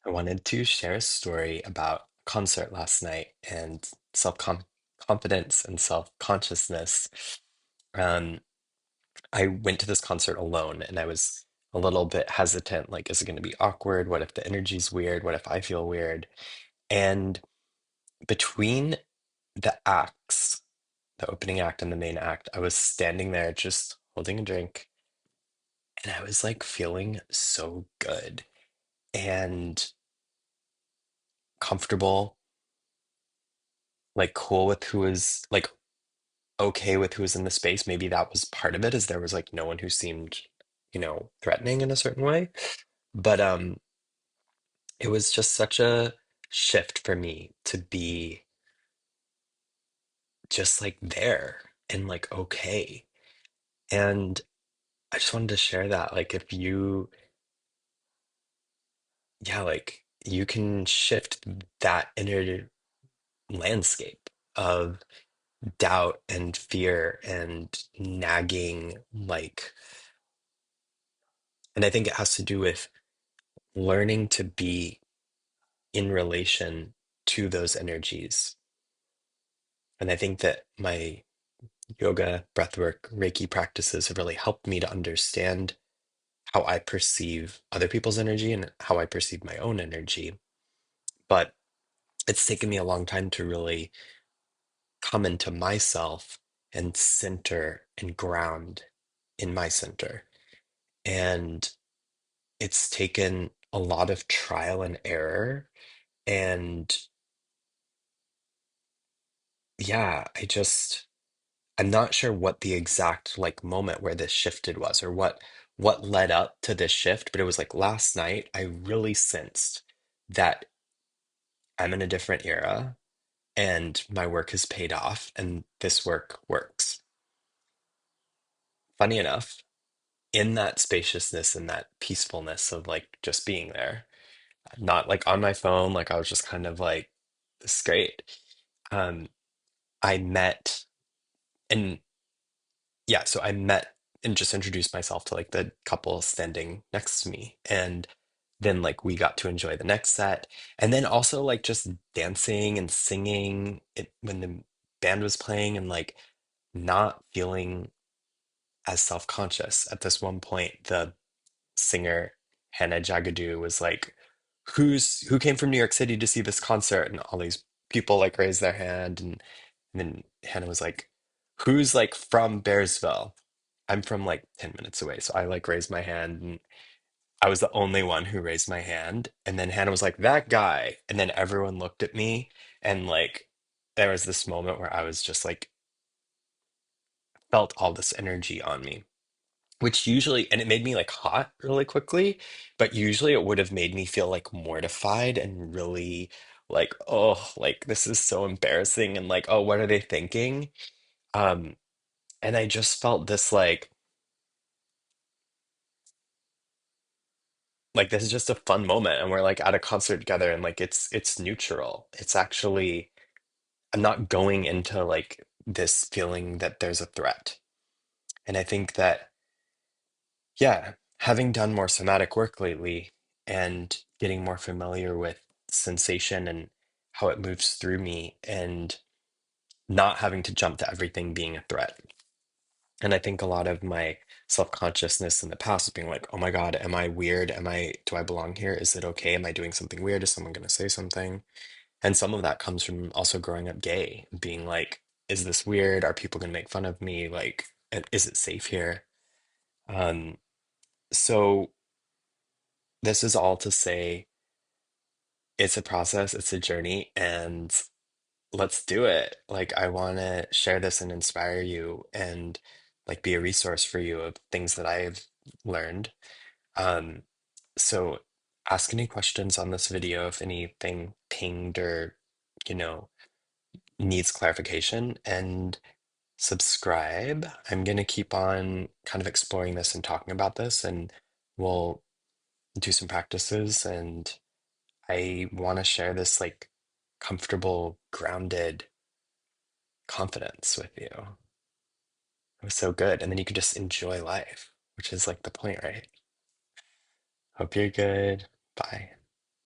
I wanted to share a story about a concert last night and self-confidence and self-consciousness. Um, I went to this concert alone and I was a little bit hesitant, like, is it going to be awkward? What if the energy's weird? What if I feel weird? And between the acts, the opening act and the main act, I was standing there just holding a drink and I was like feeling so good and comfortable, like cool with who was like okay with who was in the space. Maybe that was part of it, is there was like no one who seemed, threatening in a certain way. But it was just such a shift for me to be just like there and like okay. And I just wanted to share that. Like if you, yeah, like you can shift that inner landscape of doubt and fear and nagging, like, and I think it has to do with learning to be in relation to those energies. And I think that my yoga, breathwork, Reiki practices have really helped me to understand how I perceive other people's energy and how I perceive my own energy. But it's taken me a long time to really come into myself and center and ground in my center. And it's taken a lot of trial and error. And yeah, I'm not sure what the exact like moment where this shifted was, or what led up to this shift, but it was like last night I really sensed that I'm in a different era and my work has paid off and this work works. Funny enough, in that spaciousness and that peacefulness of like just being there, not like on my phone, like I was just kind of like, this is great. Um, I met and yeah, so I met and just introduced myself to like the couple standing next to me. And then like we got to enjoy the next set. And then also like just dancing and singing it when the band was playing and like not feeling as self-conscious. At this one point, the singer Hannah Jagadu was like, who came from New York City to see this concert? And all these people like raised their hand and then Hannah was like, who's like from Bearsville? I'm from like 10 minutes away. So I like raised my hand and I was the only one who raised my hand. And then Hannah was like, that guy. And then everyone looked at me and like there was this moment where I was just like felt all this energy on me, which usually, and it made me like hot really quickly, but usually it would have made me feel like mortified and really like, oh, like this is so embarrassing and like, oh, what are they thinking? Um, and I just felt this like this is just a fun moment and we're like at a concert together and like it's neutral. It's actually I'm not going into like this feeling that there's a threat. And I think that yeah, having done more somatic work lately and getting more familiar with sensation and how it moves through me and not having to jump to everything being a threat. And I think a lot of my self-consciousness in the past is being like, oh my God, am I weird? Do I belong here? Is it okay? Am I doing something weird? Is someone going to say something? And some of that comes from also growing up gay, being like, is this weird? Are people going to make fun of me? Like, is it safe here? Um, so this is all to say it's a process, it's a journey, and let's do it. Like, I want to share this and inspire you and like be a resource for you of things that I've learned. Um, so ask any questions on this video if anything pinged or, you know, needs clarification and subscribe. I'm going to keep on kind of exploring this and talking about this, and we'll do some practices. And I want to share this like comfortable, grounded confidence with you. It was so good. And then you could just enjoy life, which is like the point, right? Hope you're good. Bye.